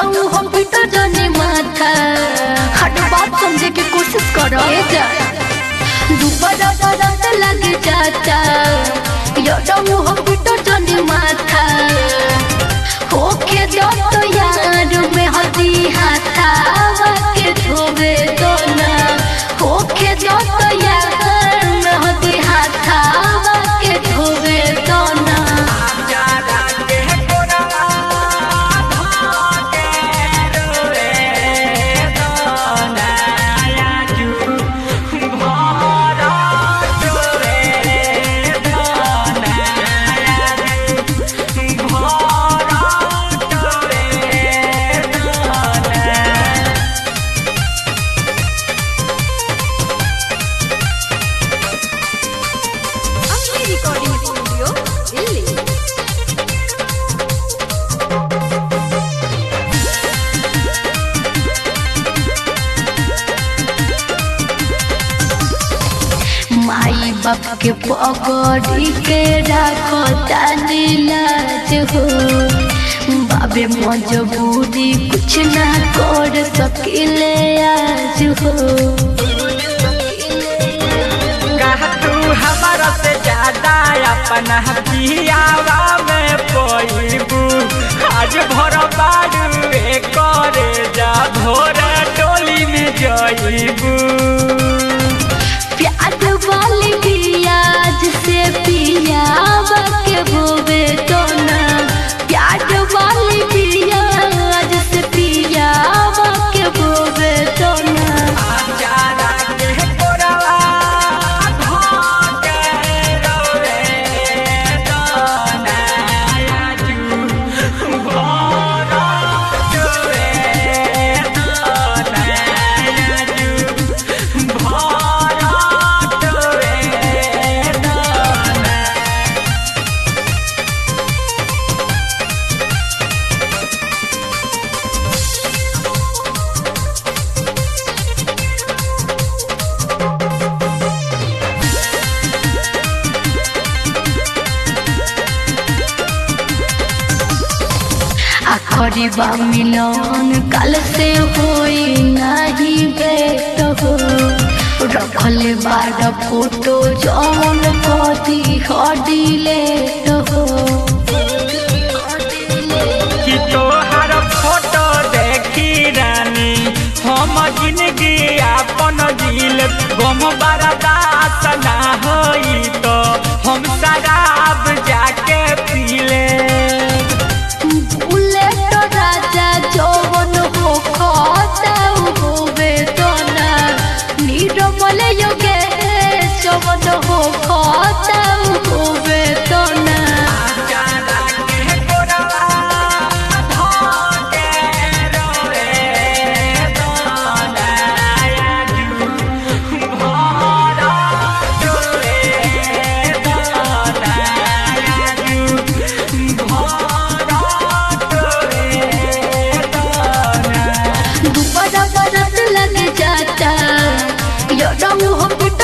यडऊ हो पिट जने माथा हट बात समझे की कोशिश करो जा दुपहर रात लग जाता यडऊ हो पिट जने माथा होके जो तो यार में हदी हाथा के धोबे तो ना होके जो तो यार में हदी हाथा के धोबे तो ना माई बाप के पकड़ी के रखो तानी लाज हो बाबे मजबूरी कुछ ना कर सकिले आज हो तू हमारा से ज्यादा अपना पियावा में पोईबू आज भर बारू करे जा भोर टोली में जईबू प्याज वाली पियाज से पियावा के बोबे तो ना प्याज वाली पियाज से पियावा के बोबे तो ना खरीबा मिलन कल से होई नहीं बेट हो रखले बार फोटो जौन कथी हडिले हो कि तोहार फोटो देखी रानी हम जिंदगी अपन दिल गम बर्दाश्त ना होई तो हम शराब जाके पीले राजा जौवन हो खाताऊ होबे तो ना नीरमल योगे जौवन हो खाताऊ होबे तो ना लग जाता यडऊ हो पिट